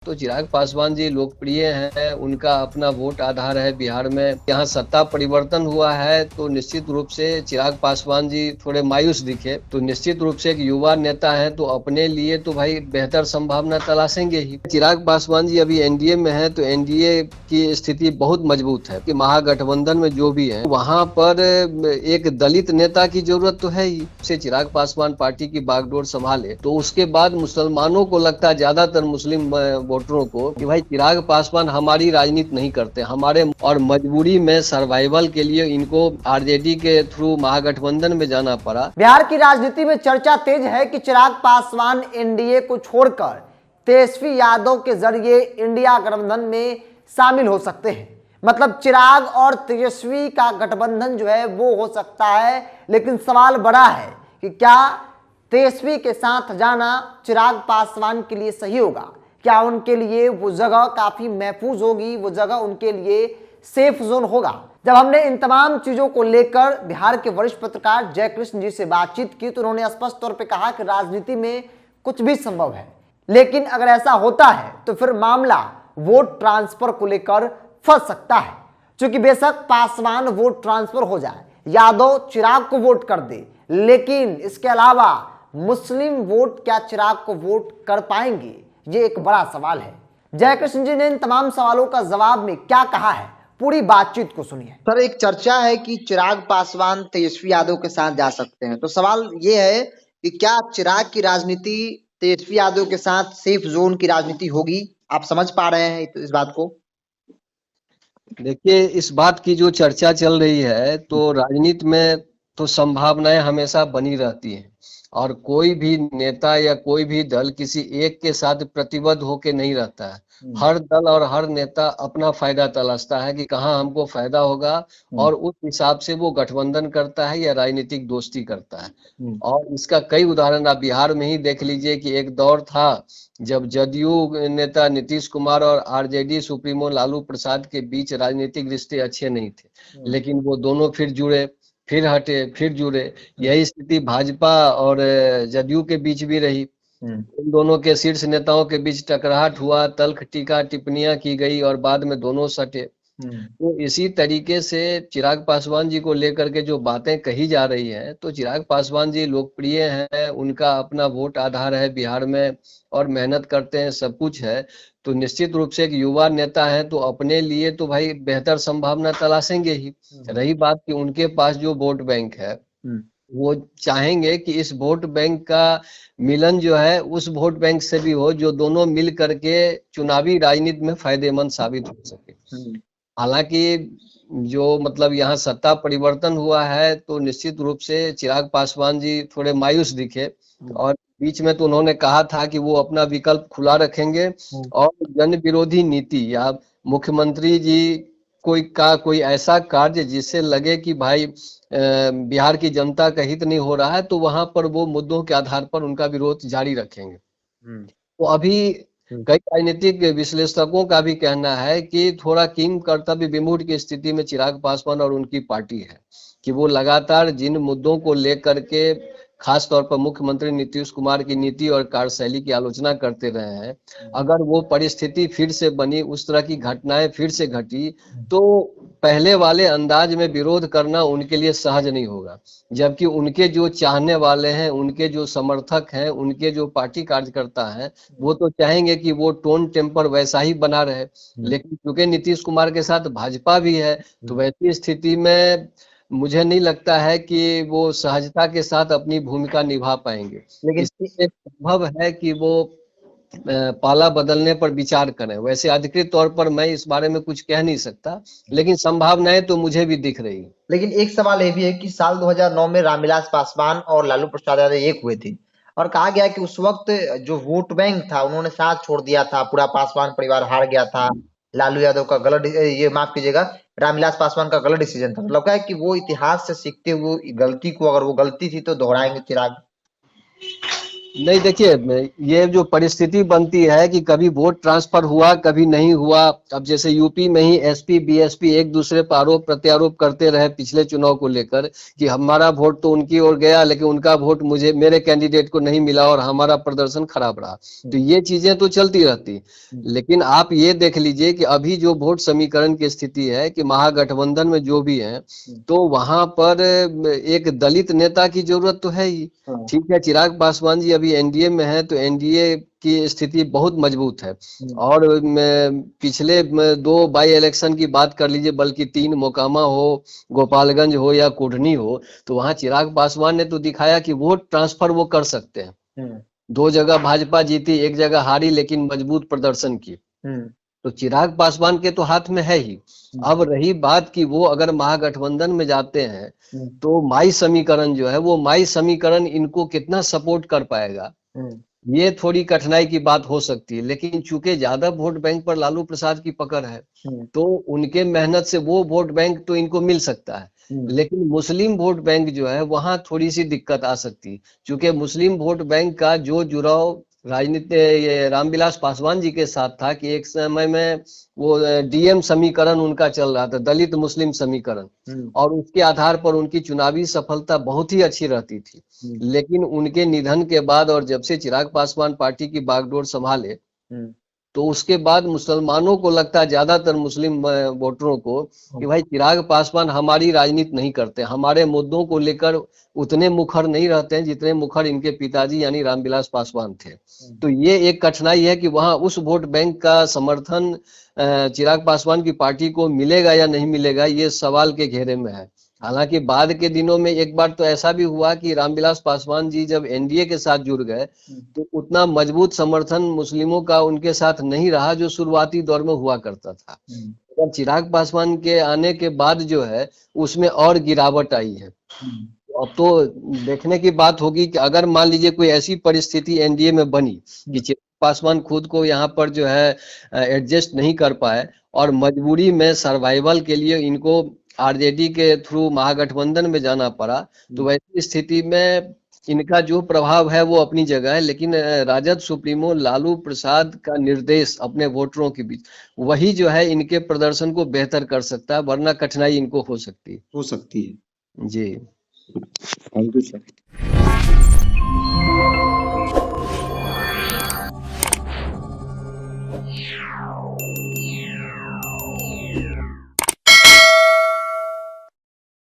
तो चिराग पासवान जी लोकप्रिय हैं, उनका अपना वोट आधार है बिहार में। यहाँ सत्ता परिवर्तन हुआ है तो निश्चित रूप से चिराग पासवान जी थोड़े मायूस दिखे। तो निश्चित रूप से एक युवा नेता हैं तो अपने लिए तो भाई बेहतर संभावना तलाशेंगे ही। चिराग पासवान जी अभी एनडीए में हैं तो एनडीए की स्थिति बहुत मजबूत है कि महागठबंधन में जो भी है वहां पर एक दलित नेता की जरूरत तो है ही। से चिराग पासवान पार्टी की बागडोर संभाले तो उसके बाद मुसलमानों को लगता है, ज्यादातर मुस्लिम वोटरों को, कि भाई चिराग पासवान हमारी राजनीति नहीं करते हमारे, और मजबूरी में सर्वाइवल के लिए इनको आरजेडी के थ्रू महागठबंधन में जाना पड़ा। बिहार की राजनीति में चर्चा तेज है कि चिराग पासवान एनडीए को छोड़कर तेजस्वी यादव के जरिए इंडिया गठबंधन में शामिल हो सकते हैं। मतलब चिराग और तेजस्वी का गठबंधन जो है वो हो सकता है, लेकिन सवाल बड़ा है कि क्या तेजस्वी के साथ जाना चिराग पासवान के लिए सही होगा? क्या उनके लिए वो जगह काफी महफूज होगी, वो जगह उनके लिए सेफ जोन होगा? जब हमने इन तमाम चीजों को लेकर बिहार के वरिष्ठ पत्रकार जयकृष्ण जी से बातचीत की तो उन्होंने स्पष्ट तौर पे कहा कि राजनीति में कुछ भी संभव है, लेकिन अगर ऐसा होता है तो फिर मामला वोट ट्रांसफर को लेकर फंस सकता है। क्योंकि बेशक पासवान वोट ट्रांसफर हो जाए, यादव चिराग को वोट कर दे, लेकिन इसके अलावा मुस्लिम वोट क्या चिराग को वोट कर पाएंगे, ये एक बड़ा सवाल है। जयकृष्ण जी ने इन तमाम सवालों का जवाब में क्या कहा है, पूरी बातचीत को सुनिए। सर, एक चर्चा है कि चिराग पासवान तेजस्वी यादव के साथ जा सकते हैं, तो सवाल ये है कि क्या चिराग की राजनीति तेजस्वी यादव के साथ सेफ जोन की राजनीति होगी? आप समझ पा रहे हैं इस बात को? देखिए, इस बात की जो चर्चा चल रही है तो राजनीति में तो संभावनाएं हमेशा बनी रहती हैं, और कोई भी नेता या कोई भी दल किसी एक के साथ प्रतिबद्ध होके नहीं रहता है। हर दल और हर नेता अपना फायदा तलाशता है कि कहाँ हमको फायदा होगा, और उस हिसाब से वो गठबंधन करता है या राजनीतिक दोस्ती करता है। और इसका कई उदाहरण आप बिहार में ही देख लीजिए कि एक दौर था जब जदयू नेता नीतीश कुमार और आरजेडी सुप्रीमो लालू प्रसाद के बीच राजनीतिक रिश्ते अच्छे नहीं थे, लेकिन वो दोनों फिर जुड़े, फिर हटे, फिर जुड़े। यही स्थिति भाजपा और जदयू के बीच भी रही। इन दोनों के शीर्ष नेताओं के बीच टकराहट हुआ, तल्ख टीका टिप्पणियां की गई और बाद में दोनों सटे। तो इसी तरीके से चिराग पासवान जी को लेकर के जो बातें कही जा रही हैं, तो चिराग पासवान जी लोकप्रिय हैं, उनका अपना वोट आधार है बिहार में, और मेहनत करते हैं, सब कुछ है। तो निश्चित रूप से एक युवा नेता है तो अपने लिए तो भाई बेहतर संभावना तलाशेंगे ही। रही बात कि उनके पास जो वोट बैंक है, वो चाहेंगे कि इस वोट बैंक का मिलन जो है उस वोट बैंक से भी हो जो दोनों मिल करके चुनावी राजनीति में फायदेमंद साबित हो सके। हालांकि जो मतलब यहाँ सत्ता परिवर्तन हुआ है तो निश्चित रूप से चिराग पासवान जी थोड़े मायूस दिखे, और बीच में तो उन्होंने कहा था कि वो अपना विकल्प खुला रखेंगे और जन विरोधी नीति या मुख्यमंत्री जी कोई ऐसा कार्य जिससे लगे कि भाई बिहार की जनता का हित नहीं हो रहा है, तो वहां पर वो मुद्दों के आधार पर उनका विरोध जारी रखेंगे। तो अभी कई राजनीतिक विश्लेषकों का भी कहना है कि थोड़ा किंग कर्तव्य विमूढ़ की स्थिति में चिराग पासवान और उनकी पार्टी है, कि वो लगातार जिन मुद्दों को लेकर के खास तौर पर मुख्यमंत्री नीतीश कुमार की नीति और कार्यशैली की आलोचना करते रहे हैं, अगर वो परिस्थिति फिर से बनी, उस तरह की घटनाएं फिर से घटी, तो पहले वाले अंदाज में विरोध करना उनके लिए सहज नहीं होगा। जबकि उनके जो चाहने वाले हैं, उनके जो समर्थक हैं, उनके जो पार्टी कार्यकर्ता हैं, वो तो चाहेंगे कि वो टोन टेम्पर वैसा ही बना रहे। लेकिन क्योंकि नीतीश कुमार के साथ भाजपा भी है, तो वैसी स्थिति में मुझे नहीं लगता है कि वो सहजता के साथ अपनी भूमिका निभा पाएंगे। लेकिन संभव है कि वो पाला बदलने पर विचार करें। वैसे अधिकृत तौर पर मैं इस बारे में कुछ कह नहीं सकता, लेकिन संभावनाएं तो मुझे भी दिख रही। लेकिन एक सवाल ये भी है कि साल 2009 में रामविलास पासवान और लालू प्रसाद यादव एक हुए थे, और कहा गया कि उस वक्त जो वोट बैंक था उन्होंने साथ छोड़ दिया था, पूरा पासवान परिवार हार गया था। लालू यादव का माफ कीजिएगा, रामविलास पासवान का गलत डिसीजन था। मतलब क्या है कि वो इतिहास से सीखते हुए गलती को, अगर वो गलती थी तो दोहराएंगे चिराग? नहीं, देखिए ये जो परिस्थिति बनती है कि कभी वोट ट्रांसफर हुआ, कभी नहीं हुआ। अब जैसे यूपी में ही एसपी बीएसपी एक दूसरे पर आरोप प्रत्यारोप करते रहे पिछले चुनाव को लेकर कि हमारा वोट तो उनकी ओर गया, लेकिन उनका वोट मुझे, मेरे कैंडिडेट को नहीं मिला और हमारा प्रदर्शन खराब रहा। तो ये चीजें तो चलती रहती। लेकिन आप ये देख लीजिए कि अभी जो वोट समीकरण की स्थिति है कि महागठबंधन में जो भी है, तो वहां पर एक दलित नेता की जरूरत तो है ही। ठीक है, चिराग पासवान जी अभी एनडीए में है, तो एनडीए की स्थिति बहुत मजबूत है। और पिछले 2 बाई इलेक्शन की बात कर लीजिए, बल्कि 3, मोकामा हो, गोपालगंज हो या कुढ़नी हो, तो वहां चिराग पासवान ने तो दिखाया कि वोट ट्रांसफर वो कर सकते हैं। 2 जगह भाजपा जीती, 1 जगह हारी, लेकिन मजबूत प्रदर्शन की। तो चिराग पासवान के तो हाथ में है ही। अब रही बात कि वो अगर महागठबंधन में जाते हैं तो माई समीकरण जो है, वो माई समीकरण इनको कितना सपोर्ट कर पाएगा, ये थोड़ी कठिनाई की बात हो सकती है। लेकिन चूंकि ज्यादा वोट बैंक पर लालू प्रसाद की पकड़ है, तो उनके मेहनत से वो वोट बैंक तो इनको मिल सकता है। लेकिन मुस्लिम वोट बैंक जो है, वहां थोड़ी सी दिक्कत आ सकती है, क्योंकि मुस्लिम वोट बैंक का जो जुड़ाव राजनीति ये रामविलास पासवान जी के साथ था कि एक समय में वो डीएम समीकरण उनका चल रहा था, दलित मुस्लिम समीकरण, और उसके आधार पर उनकी चुनावी सफलता बहुत ही अच्छी रहती थी। लेकिन उनके निधन के बाद और जब से चिराग पासवान पार्टी की बागडोर संभाले, तो उसके बाद मुसलमानों को लगता है, ज्यादातर मुस्लिम वोटरों को, कि भाई चिराग पासवान हमारी राजनीति नहीं करते, हमारे मुद्दों को लेकर उतने मुखर नहीं रहते हैं जितने मुखर इनके पिताजी यानी रामविलास पासवान थे। तो ये एक कठिनाई है कि वहां उस वोट बैंक का समर्थन चिराग पासवान की पार्टी को मिलेगा या नहीं मिलेगा, ये सवाल के घेरे में है। हालांकि बाद के दिनों में एक बार तो ऐसा भी हुआ कि रामविलास पासवान जी जब एनडीए के साथ जुड़ गए, तो उतना मजबूत समर्थन मुस्लिमों का उनके साथ नहीं रहा जो शुरुआती दौर में हुआ करता था। और चिराग पासवान के आने के बाद जो है, उसमें और गिरावट आई है। अब तो देखने की बात होगी कि अगर मान लीजिए कोई ऐसी परिस्थिति एनडीए में बनी कि चिराग पासवान खुद को यहाँ पर जो है एडजस्ट नहीं कर पाए और मजबूरी में सर्वाइवल के लिए इनको आरजेडी के थ्रू महागठबंधन में जाना पड़ा, तो वैसी स्थिति में इनका जो प्रभाव है वो अपनी जगह है। लेकिन राजद सुप्रीमो लालू प्रसाद का निर्देश अपने वोटरों के बीच, वही जो है इनके प्रदर्शन को बेहतर कर सकता है, वरना कठिनाई इनको हो सकती है। जी। Thank you sir.